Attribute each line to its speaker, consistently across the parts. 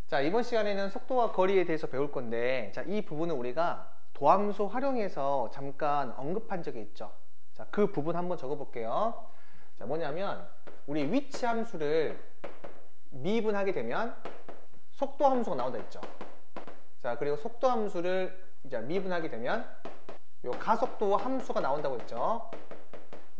Speaker 1: 자, 이번 시간에는 속도와 거리에 대해서 배울 건데, 자, 이 부분은 우리가 도함수 활용해서 잠깐 언급한 적이 있죠. 자, 그 부분 한번 적어 볼게요. 자, 뭐냐면 우리 위치 함수를 미분하게 되면 속도 함수가 나온다 했죠. 자, 그리고 속도 함수를 이제 미분하게 되면 요 가속도 함수가 나온다고 했죠.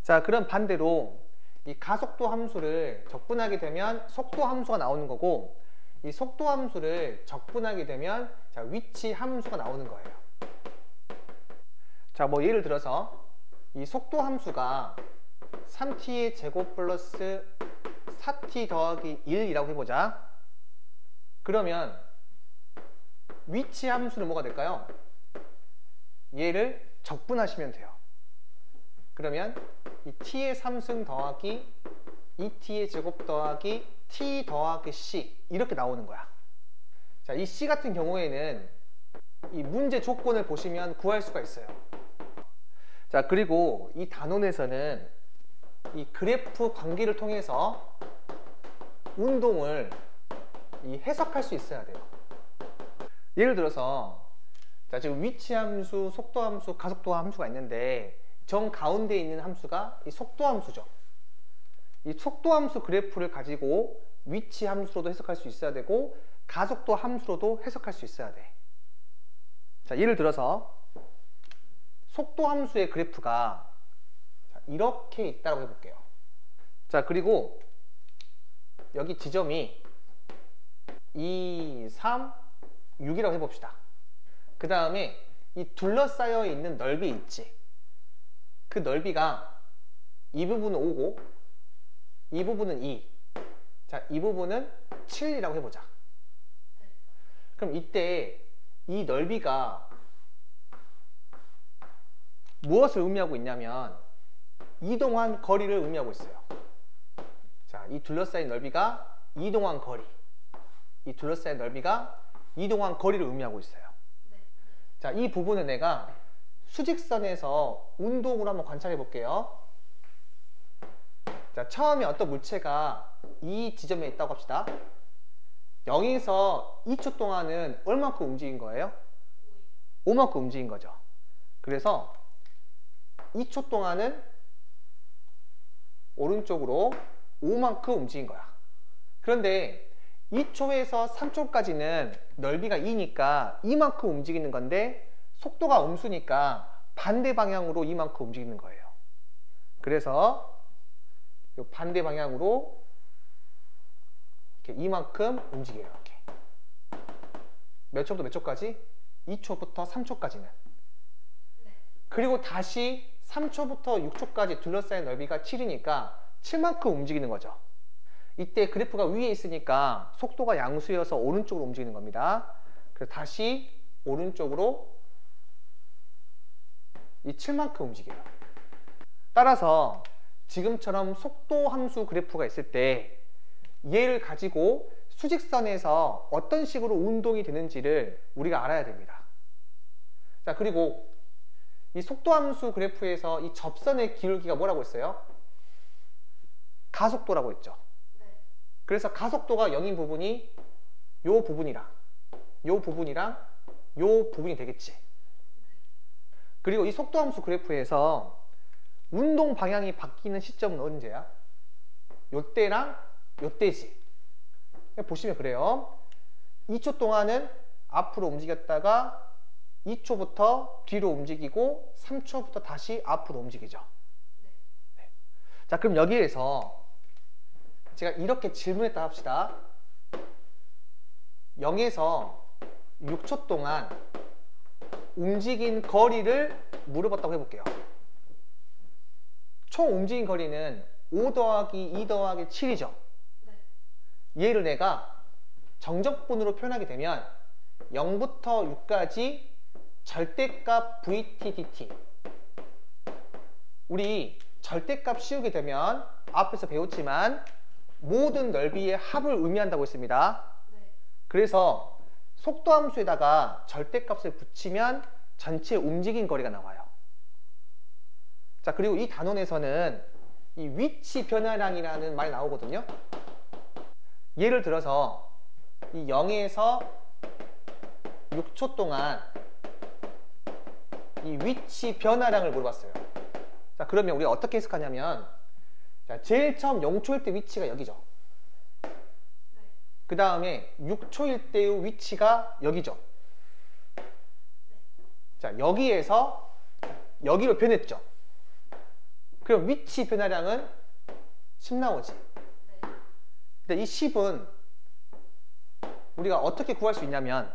Speaker 1: 자, 그럼 반대로 이 가속도 함수를 적분하게 되면 속도 함수가 나오는 거고, 이 속도 함수를 적분하게 되면 자, 위치 함수가 나오는 거예요. 자, 뭐 예를 들어서 이 속도 함수가 3t의 제곱 플러스 4t 더하기 1이라고 해보자. 그러면 위치 함수는 뭐가 될까요? 얘를 적분하시면 돼요. 그러면 이 t의 3승 더하기 2t의 제곱 더하기 t 더하기 c 이렇게 나오는 거야. 자, 이 c 같은 경우에는 이 문제 조건을 보시면 구할 수가 있어요. 자, 그리고 이 단원에서는 이 그래프 관계를 통해서 운동을 해석할 수 있어야 돼요. 예를 들어서 자, 지금 위치 함수, 속도 함수, 가속도 함수가 있는데 정 가운데 있는 함수가 이 속도 함수죠. 이 속도 함수 그래프를 가지고 위치 함수로도 해석할 수 있어야 되고 가속도 함수로도 해석할 수 있어야 돼. 자, 예를 들어서 속도 함수의 그래프가 이렇게 있다고 해볼게요. 자, 그리고 여기 지점이 2, 3, 6이라고 해봅시다. 그 다음에 이 둘러싸여 있는 넓이 있지. 그 넓이가 이 부분은 5고 이 부분은 2. 자, 이 부분은 7이라고 해보자. 그럼 이때 이 넓이가 무엇을 의미하고 있냐면 이동한 거리를 의미하고 있어요. 자, 이 둘러싸인 넓이가 이동한 거리, 이 둘러싸인 넓이가 이동한 거리를 의미하고 있어요. 자, 이 부분은 내가 수직선에서 운동으로 한번 관찰해 볼게요. 자, 처음에 어떤 물체가 이 지점에 있다고 합시다. 0에서 2초 동안은 얼마큼 움직인 거예요? 5만큼 움직인 거죠. 그래서 2초 동안은 오른쪽으로 5만큼 움직인 거야. 그런데 2초에서 3초까지는 넓이가 2니까 이만큼 움직이는 건데 속도가 음수니까 반대 방향으로 이만큼 움직이는 거예요. 그래서 이 반대 방향으로 이렇게 이만큼 움직여요. 이렇게. 몇 초부터 몇 초까지? 2초부터 3초까지는. 그리고 다시 3초부터 6초까지 둘러싸인 넓이가 7이니까 7만큼 움직이는 거죠. 이때 그래프가 위에 있으니까 속도가 양수여서 오른쪽으로 움직이는 겁니다. 그래서 다시 오른쪽으로 이 7만큼 움직여요. 따라서 지금처럼 속도 함수 그래프가 있을 때 얘를 가지고 수직선에서 어떤 식으로 운동이 되는지를 우리가 알아야 됩니다. 자, 그리고 이 속도 함수 그래프에서 이 접선의 기울기가 뭐라고 했어요? 가속도라고 했죠. 그래서 가속도가 0인 부분이 요 부분이랑 요 부분이랑 요 부분이 되겠지. 그리고 이 속도 함수 그래프에서 운동 방향이 바뀌는 시점은 언제야? 요때랑 요때지. 보시면 그래요. 2초 동안은 앞으로 움직였다가 2초부터 뒤로 움직이고 3초부터 다시 앞으로 움직이죠. 네. 자, 그럼 여기에서 제가 이렇게 질문했다 합시다. 0에서 6초 동안 움직인 거리를 물어봤다고 해볼게요. 총 움직인 거리는 5 더하기 2 더하기 7이죠. 얘를 내가 정적분으로 표현하게 되면 0부터 6까지 절대값 vt dt. 우리 절대값 씌우게 되면 앞에서 배웠지만 모든 넓이의 합을 의미한다고 했습니다. 그래서 속도 함수에다가 절대값을 붙이면 전체 움직인 거리가 나와요. 자, 그리고 이 단원에서는 이 위치 변화량이라는 말이 나오거든요. 예를 들어서 이 0에서 6초 동안 이 위치 변화량을 물어봤어요. 자, 그러면 우리가 어떻게 해석하냐면, 자, 제일 처음 0초일 때 위치가 여기죠. 그 다음에 6초일 때의 위치가 여기죠. 자, 여기에서 여기로 변했죠. 그럼 위치 변화량은 10 나오지. 근데 이 10은 우리가 어떻게 구할 수 있냐면,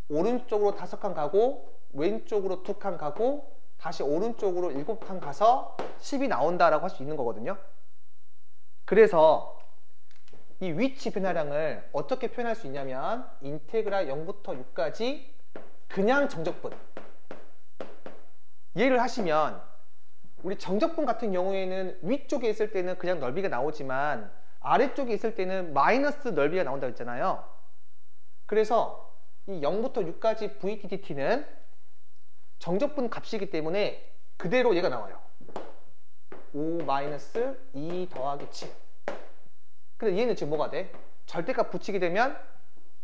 Speaker 1: 오른쪽으로 5칸 가고 왼쪽으로 2칸 가고 다시 오른쪽으로 7칸 가서 10이 나온다라고 할 수 있는 거거든요. 그래서 이 위치 변화량을 어떻게 표현할 수 있냐면, 인테그랄 0부터 6까지 그냥 정적분. 얘를 하시면, 우리 정적분 같은 경우에는 위쪽에 있을 때는 그냥 넓이가 나오지만 아래쪽에 있을 때는 마이너스 넓이가 나온다고 했잖아요. 그래서 이 0부터 6까지 VTDT는 정적분 값이기 때문에 그대로 얘가 나와요. 5-2 더하기 7. 근데 얘는 지금 뭐가 돼? 절대값 붙이게 되면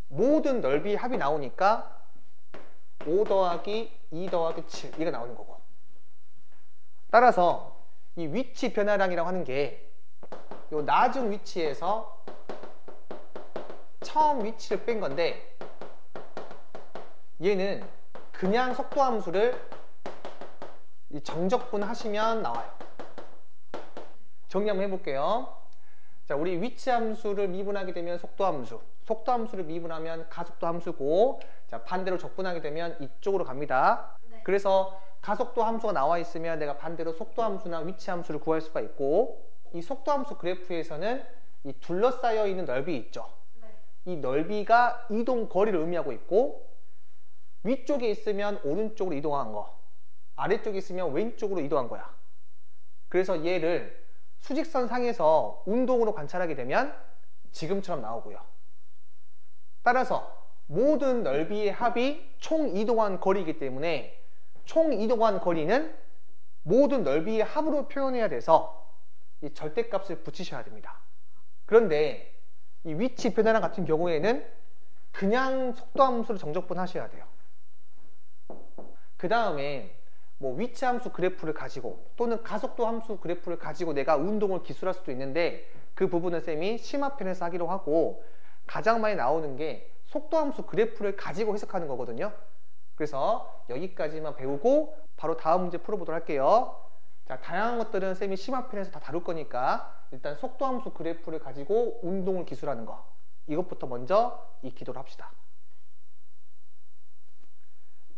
Speaker 1: 모든 넓이 합이 나오니까 5 더하기 2 더하기 7 얘가 나오는 거고. 따라서 이 위치 변화량이라고 하는 게 요 낮은 위치에서 처음 위치를 뺀 건데, 얘는 그냥 속도 함수를 정적분 하시면 나와요. 정리 한번 해볼게요. 자, 우리 위치 함수를 미분하게 되면 속도 함수, 속도 함수를 미분하면 가속도 함수고, 자, 반대로 적분하게 되면 이쪽으로 갑니다. 네. 그래서 가속도 함수가 나와 있으면 내가 반대로 속도 함수나 위치 함수를 구할 수가 있고, 이 속도 함수 그래프에서는 이 둘러싸여 있는 넓이 있죠. 네. 이 넓이가 이동 거리를 의미하고 있고, 위쪽에 있으면 오른쪽으로 이동한 거, 아래쪽에 있으면 왼쪽으로 이동한 거야. 그래서 얘를 수직선 상에서 운동으로 관찰하게 되면 지금처럼 나오고요. 따라서 모든 넓이의 합이 총 이동한 거리이기 때문에 총 이동한 거리는 모든 넓이의 합으로 표현해야 돼서 이 절대값을 붙이셔야 됩니다. 그런데 이 위치 변화량 같은 경우에는 그냥 속도 함수로 정적분 하셔야 돼요. 그 다음에 뭐 위치 함수 그래프를 가지고 또는 가속도 함수 그래프를 가지고 내가 운동을 기술할 수도 있는데, 그 부분은 쌤이 심화편에서 하기로 하고, 가장 많이 나오는 게 속도 함수 그래프를 가지고 해석하는 거거든요. 그래서 여기까지만 배우고 바로 다음 문제 풀어보도록 할게요. 자, 다양한 것들은 쌤이 심화편에서 다 다룰 거니까 일단 속도 함수 그래프를 가지고 운동을 기술하는 거, 이것부터 먼저 익히도록 합시다.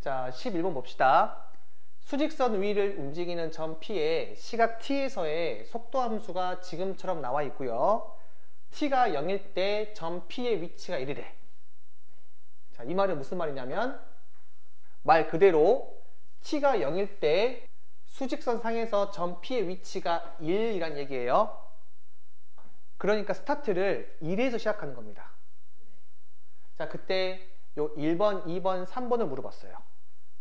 Speaker 1: 자, 11번 봅시다. 수직선 위를 움직이는 점 P에 시각 T에서의 속도 함수가 지금처럼 나와 있고요. T가 0일 때 점 P의 위치가 이리래. 자, 이 말은 무슨 말이냐면, 말 그대로 T가 0일 때 수직선 상에서 점 P의 위치가 1이란 얘기예요. 그러니까 스타트를 1에서 시작하는 겁니다. 자, 그때 요 1번, 2번, 3번을 물어봤어요.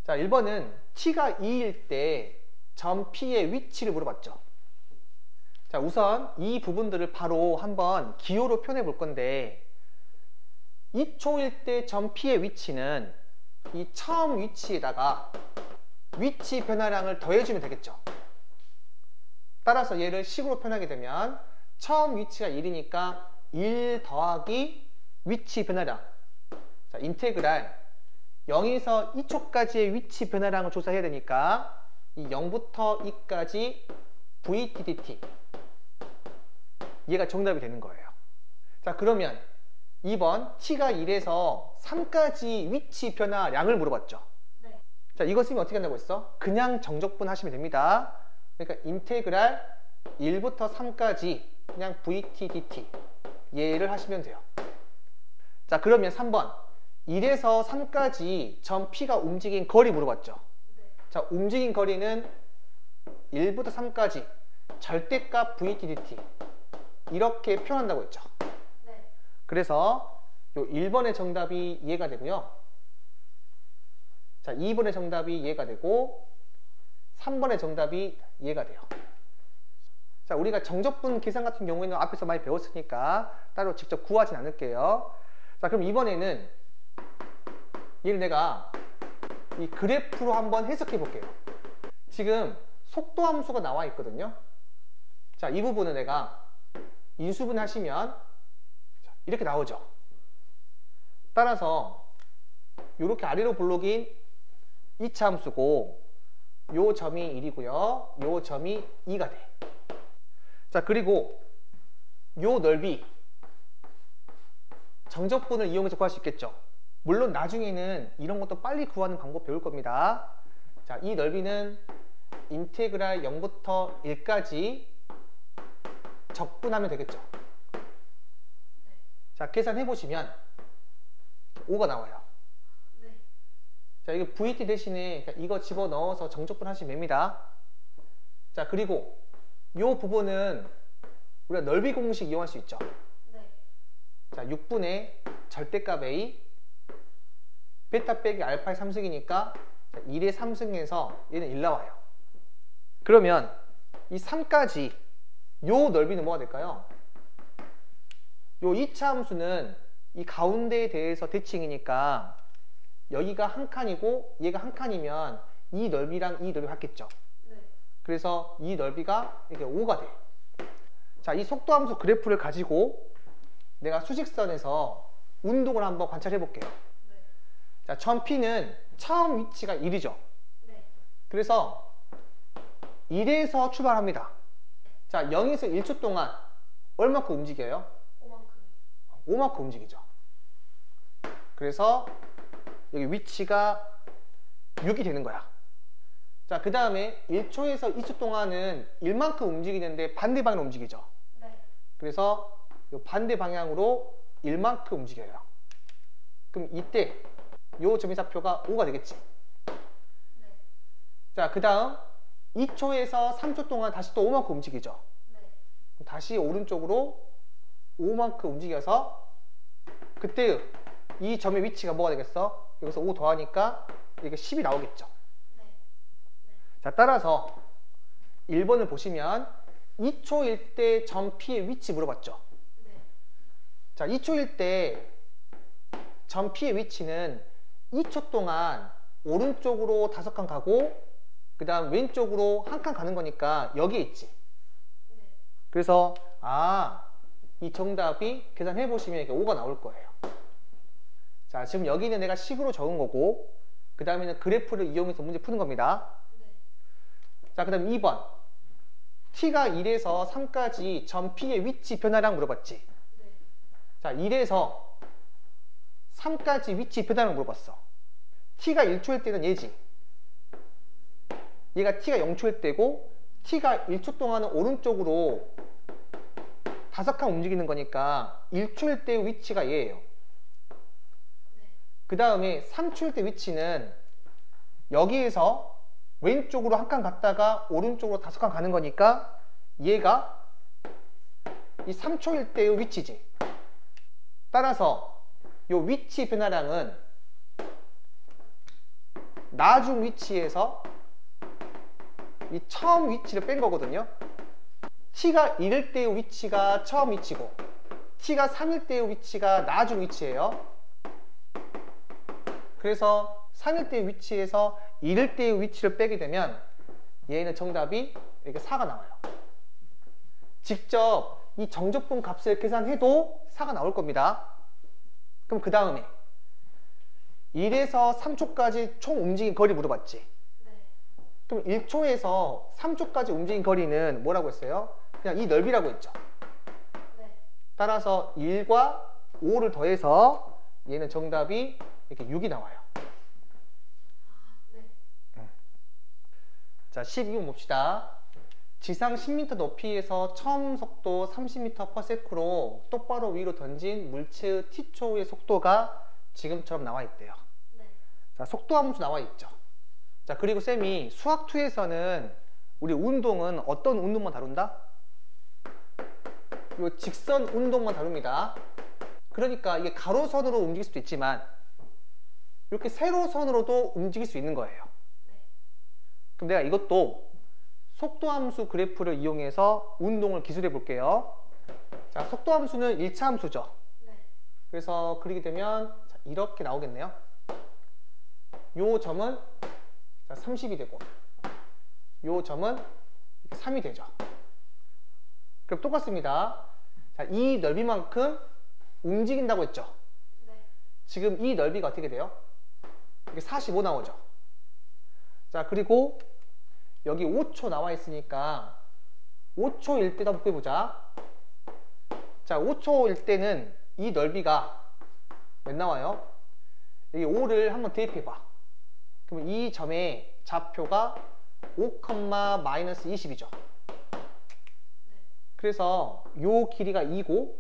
Speaker 1: 자, 1번은 T가 2일 때 점 P의 위치를 물어봤죠. 자, 우선 이 부분들을 바로 한번 기호로 표현해 볼 건데, 2초일 때 점 P의 위치는 이 처음 위치에다가 위치 변화량을 더해주면 되겠죠. 따라서 얘를 식으로 표현하게 되면 처음 위치가 1이니까 1 더하기 위치 변화량. 자, 인테그랄 0에서 2초까지의 위치 변화량을 조사해야 되니까 이 0부터 2까지 VTDT, 얘가 정답이 되는 거예요. 자, 그러면 2번 T가 1에서 3까지 위치 변화량을 물어봤죠. 네. 자, 이거 쓰면 어떻게 한다고 했어? 그냥 정적분 하시면 됩니다. 그러니까 인테그랄 1부터 3까지 그냥 VTDT, 얘를 하시면 돼요. 자, 그러면 3번 1에서 3까지 점 P가 움직인 거리 물어봤죠. 네. 자, 움직인 거리는 1부터 3까지 절대값 VTDT, 이렇게 표현한다고 했죠. 네. 그래서 요 1번의 정답이 얘가 되고요. 자, 2번의 정답이 얘가 되고 3번의 정답이 얘가 돼요. 자, 우리가 정적분 계산 같은 경우에는 앞에서 많이 배웠으니까 따로 직접 구하진 않을게요. 자, 그럼 이번에는 얘를 내가 이 그래프로 한번 해석해 볼게요. 지금 속도 함수가 나와 있거든요. 자, 이 부분은 내가 인수분 하시면 이렇게 나오죠. 따라서 이렇게 아래로 블록인 2차 함수고 요 점이 1이고요. 요 점이 2가 돼. 자, 그리고 요 넓이 정적분을 이용해서 구할 수 있겠죠. 물론 나중에는 이런 것도 빨리 구하는 방법 배울 겁니다. 자, 이 넓이는 인테그랄 0부터 1까지 적분하면 되겠죠. 자, 계산해 보시면 5가 나와요. 자, 이거 VT 대신에 이거 집어넣어서 정적분 하시면 됩니다. 자, 그리고 요 부분은 우리가 넓이 공식 이용할 수 있죠. 자, 6분의 절대값 A 베타 빼기 알파의 3승이니까 1의 3승에서 얘는 1 나와요. 그러면 이 3까지 요 넓이는 뭐가 될까요? 요 2차 함수는 이 가운데에 대해서 대칭이니까 여기가 한 칸이고 얘가 한 칸이면 이 넓이랑 이 넓이가 같겠죠. 그래서 이 넓이가 이렇게 5가 돼. 자, 이 속도 함수 그래프를 가지고 내가 수직선에서 운동을 한번 관찰해 볼게요. 자, 점 P는 처음 위치가 1이죠. 그래서 1에서 출발합니다. 자, 0에서 1초 동안 얼마큼 움직여요? 5만큼 움직이죠. 그래서 여기 위치가 6이 되는 거야. 자, 그 다음에 1초에서 2초 동안은 1만큼 움직이는데 반대 방향으로 움직이죠. 그래서 이 반대 방향으로 1만큼 움직여요. 그럼 이때 이 점의사표가 5가 되겠지. 자, 그 다음 2초에서 3초 동안 다시 또 5만큼 움직이죠. 다시 오른쪽으로 5만큼 움직여서 그때 이 점의 위치가 뭐가 되겠어? 여기서 5 더하니까 이게 10이 나오겠죠. 자, 따라서 1번을 보시면 2초일 때 점 P의 위치 물어봤죠. 자, 2초일 때 점 P의 위치는 2초 동안 오른쪽으로 5칸 가고 그 다음 왼쪽으로 한 칸 가는 거니까 여기에 있지. 그래서 이 정답이 계산해 보시면 이렇게 5가 나올 거예요. 자, 지금 여기는 내가 식으로 적은 거고 그 다음에는 그래프를 이용해서 문제 푸는 겁니다. 자, 그 다음 2번 T가 1에서 3까지 점 P의 위치 변화량 물어봤지. 자, 1에서 3까지 위치 변화량 물어봤어. T가 1초일 때는 얘지. 얘가 T가 0초일 때고 T가 1초 동안은 오른쪽으로 5칸 움직이는 거니까 1초일 때의 위치가 얘예요. 그 다음에 3초일 때 위치는 여기에서 왼쪽으로 한 칸 갔다가 오른쪽으로 5칸 가는 거니까 얘가 이 3초일 때의 위치지. 따라서 이 위치 변화량은 나중 위치에서 이 처음 위치를 뺀 거거든요. T가 1일 때의 위치가 처음 위치고 T가 3일 때의 위치가 나중 위치예요. 그래서 3일 때의 위치에서 1일 때의 위치를 빼게 되면 얘는 정답이 이렇게 4가 나와요. 직접 이 정적분 값을 계산해도 4가 나올 겁니다. 그럼 그 다음에 1에서 3초까지 총 움직인 거리 물어봤지. 그럼 1초에서 3초까지 움직인 거리는 뭐라고 했어요? 그냥 이 넓이라고 했죠. 따라서 1과 5를 더해서 얘는 정답이 이렇게 6이 나와요. 자, 12번 봅시다. 지상 10m 높이에서 처음 속도 30m/s로 똑바로 위로 던진 물체의 t초의 속도가 지금처럼 나와 있대요. 자, 속도 함수 나와 있죠. 자, 그리고 쌤이 수학2에서는 우리 운동은 어떤 운동만 다룬다? 요 직선 운동만 다룹니다. 그러니까 이게 가로선으로 움직일 수도 있지만 이렇게 세로선으로도 움직일 수 있는 거예요. 그럼 내가 이것도 속도함수 그래프를 이용해서 운동을 기술해 볼게요. 자, 속도함수는 1차 함수죠. 그래서 그리게 되면 이렇게 나오겠네요. 요 점은 30이 되고 요 점은 3이 되죠. 그럼 똑같습니다. 자, 이 넓이만큼 움직인다고 했죠.
Speaker 2: 네.
Speaker 1: 지금 이 넓이가 어떻게 돼요? 이게 45 나오죠. 자, 그리고 여기 5초 나와 있으니까 5초일 때도 한번 구해보자. 자, 5초일 때는 이 넓이가 몇 나와요? 여기 5를 한번 대입해봐. 그럼 이 점의 좌표가 5, 마이너스 20이죠. 그래서 요 길이가 2고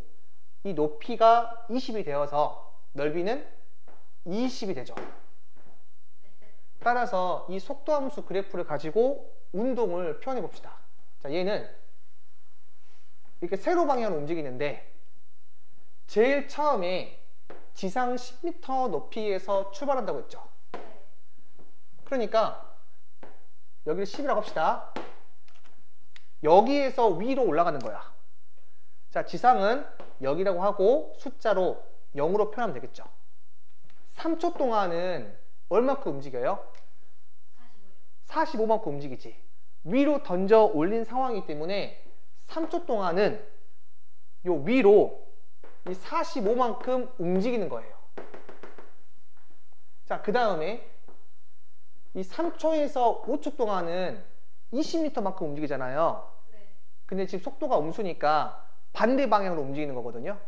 Speaker 1: 이 높이가 20이 되어서 넓이는 20이 되죠. 따라서 이 속도함수 그래프를 가지고 운동을 표현해 봅시다. 자, 얘는 이렇게 세로 방향으로 움직이는데 제일 처음에 지상 10m 높이에서 출발한다고 했죠. 그러니까 여기를 10이라고 합시다. 여기에서 위로 올라가는 거야. 자, 지상은 여기라고 하고 숫자로 0으로 표현하면 되겠죠. 3초 동안은 얼마큼 움직여요? 45만큼 움직이지. 위로 던져 올린 상황이기 때문에 3초 동안은 요 위로 이 45만큼 움직이는 거예요. 자, 그 다음에 이 3초에서 5초 동안은 20m만큼 움직이잖아요. 근데 지금 속도가 음수니까 반대 방향으로 움직이는 거거든요.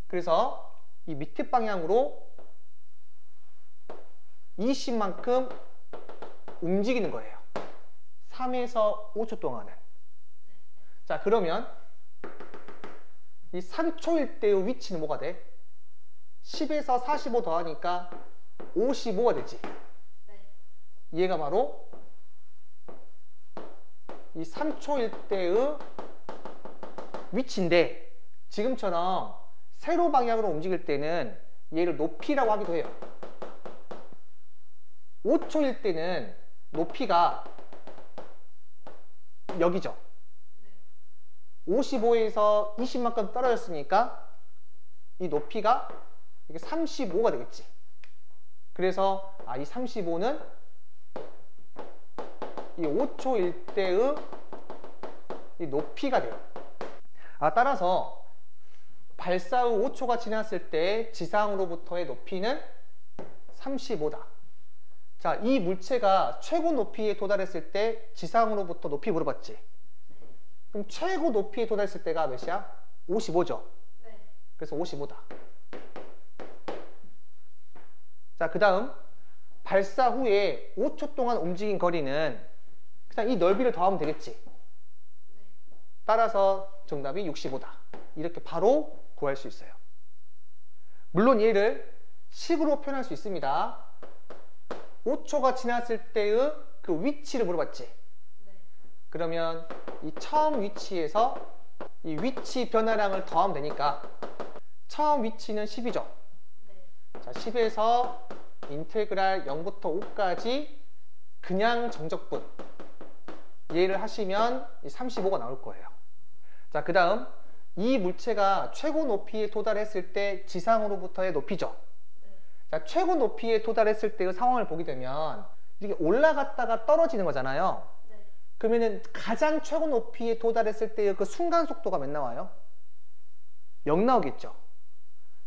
Speaker 1: 그래서 이 밑에 방향으로 20만큼 움직이는 거예요. 3에서 5초 동안은. 자, 그러면 이 3초일 때의 위치는 뭐가 돼? 10에서 45 더하니까 55가 되지. 얘가 바로 이 3초일 때의 위치인데 지금처럼 세로 방향으로 움직일 때는 얘를 높이라고 하기도 해요. 5초일 때는 높이가 여기죠. 55에서 20만큼 떨어졌으니까 이 높이가 이게 35가 되겠지. 그래서 이 35는 이 5초일 때의 이 높이가 돼요. 따라서 발사 후 5초가 지났을 때 지상으로부터의 높이는 35다. 자, 이 물체가 최고 높이에 도달했을 때 지상으로부터 높이 물어봤지. 그럼 최고 높이에 도달했을 때가 몇이야? 55죠.
Speaker 2: 네.
Speaker 1: 그래서 55다. 자, 그 다음 발사 후에 5초 동안 움직인 거리는 그냥 이 넓이를 더하면 되겠지. 따라서 정답이 65다. 이렇게 바로 구할 수 있어요. 물론 얘를 식으로 표현할 수 있습니다. 5초가 지났을 때의 그 위치를 물어봤지. 그러면 이 처음 위치에서 이 위치 변화량을 더하면 되니까 처음 위치는 10이죠. 자, 10에서 인테그랄 0부터 5까지 그냥 정적분 얘를 하시면 이 35가 나올 거예요. 자, 그 다음 이 물체가 최고 높이에 도달했을 때 지상으로부터의 높이죠. 자, 최고 높이에 도달했을 때의 상황을 보게 되면 이렇게 올라갔다가 떨어지는 거잖아요. 그러면은 가장 최고 높이에 도달했을 때의 그 순간 속도가 몇 나와요? 0 나오겠죠.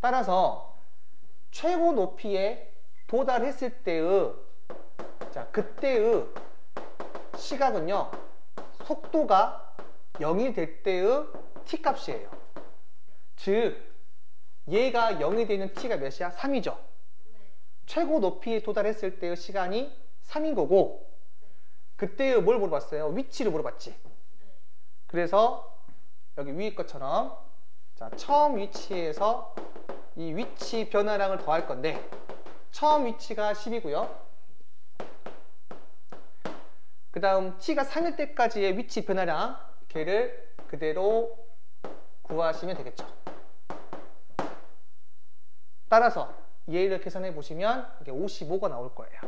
Speaker 1: 따라서 최고 높이에 도달했을 때의 그때의 시각은요, 속도가 0이 될 때의 t 값이에요. 즉 얘가 0이 되는 t가 몇이야? 3이죠. 최고 높이에 도달했을 때의 시간이 3인 거고, 그때의 뭘 물어봤어요? 위치를 물어봤지. 그래서 여기 위의 것처럼 자, 처음 위치에서 이 위치 변화량을 더할 건데 처음 위치가 10이고요. 그 다음 t가 3일 때까지의 위치 변화량 걔를 그대로 구하시면 되겠죠. 따라서 얘를 계산해 보시면 이게 55가 나올 거예요.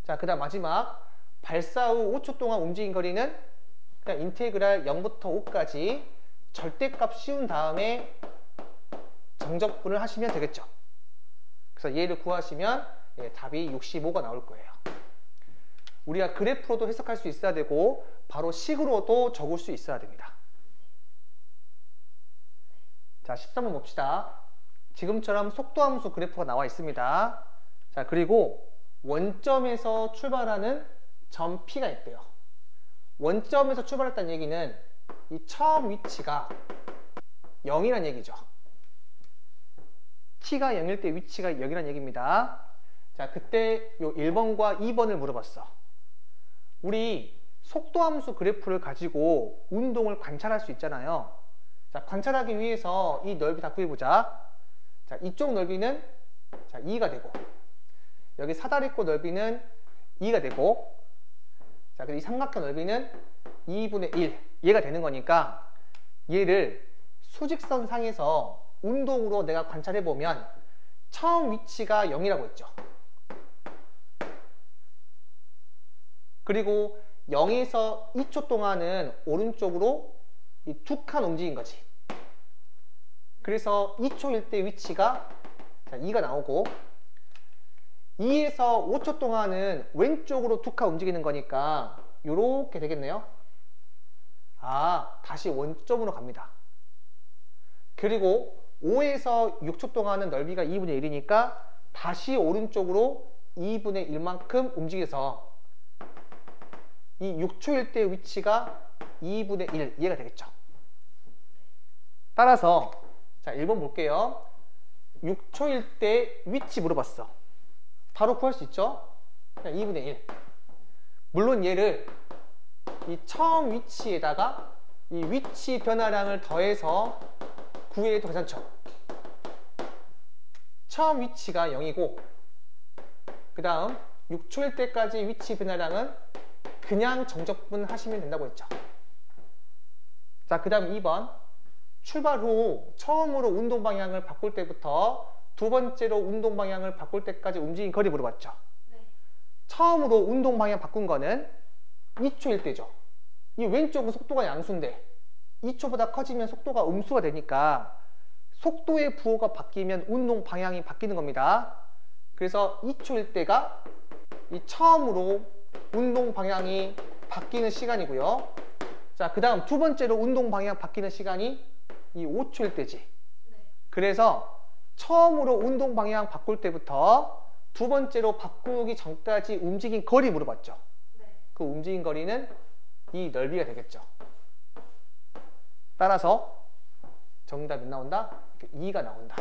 Speaker 1: 자, 그 다음 마지막 발사 후 5초 동안 움직인 거리는 그냥 인테그랄 0부터 5까지 절대값 씌운 다음에 정적분을 하시면 되겠죠. 그래서 얘를 구하시면 답이 65가 나올 거예요. 우리가 그래프로도 해석할 수 있어야 되고 바로 식으로도 적을 수 있어야 됩니다. 자, 13번 봅시다. 지금처럼 속도함수 그래프가 나와 있습니다. 자, 그리고 원점에서 출발하는 점 P가 있대요. 원점에서 출발했다는 얘기는 이 처음 위치가 0이란 얘기죠. T가 0일 때 위치가 0이란 얘기입니다. 자, 그때 요 1번과 2번을 물어봤어. 우리 속도함수 그래프를 가지고 운동을 관찰할 수 있잖아요. 자, 관찰하기 위해서 이 넓이 다 구해보자. 자, 이쪽 넓이는 자, 2가 되고, 여기 사다리꼴 넓이는 2가 되고, 자, 그리고 이 삼각형 넓이는 2분의 1 얘가 되는 거니까 얘를 수직선 상에서 운동으로 내가 관찰해 보면 처음 위치가 0이라고 했죠. 그리고 0에서 2초 동안은 오른쪽으로 이 두 칸 움직인 거지. 그래서 2초일 때 위치가 2가 나오고, 2에서 5초 동안은 왼쪽으로 두 칸 움직이는 거니까 요렇게 되겠네요. 아, 다시 원점으로 갑니다. 그리고 5에서 6초 동안은 넓이가 2분의 1이니까 다시 오른쪽으로 2분의 1만큼 움직여서 이 6초일 때 위치가 2분의 1 이해가 되겠죠. 따라서 자, 1번 볼게요. 6초일 때 위치 물어봤어. 바로 구할 수 있죠? 그냥 2분의 1. 물론 얘를 이 처음 위치에다가 이 위치 변화량을 더해서 구해도 괜찮죠. 처음 위치가 0이고 그 다음 6초일 때까지 위치 변화량은 그냥 정적분 하시면 된다고 했죠. 자, 그 다음 2번. 출발 후 처음으로 운동 방향을 바꿀 때부터 두 번째로 운동 방향을 바꿀 때까지 움직인 거리 물어봤죠. 네. 처음으로 운동 방향 바꾼 거는 2초일 때죠. 이 왼쪽은 속도가 양수인데 2초보다 커지면 속도가 음수가 되니까 속도의 부호가 바뀌면 운동 방향이 바뀌는 겁니다. 그래서 2초일 때가 이 처음으로 운동 방향이 바뀌는 시간이고요. 자, 그 다음 두 번째로 운동 방향 바뀌는 시간이 이 5초일 때지. 네. 그래서 처음으로 운동 방향 바꿀 때부터 두 번째로 바꾸기 전까지 움직인 거리 물어봤죠. 네. 그 움직인 거리는 이 넓이가 되겠죠. 따라서 정답이 나온다? 2가 나온다.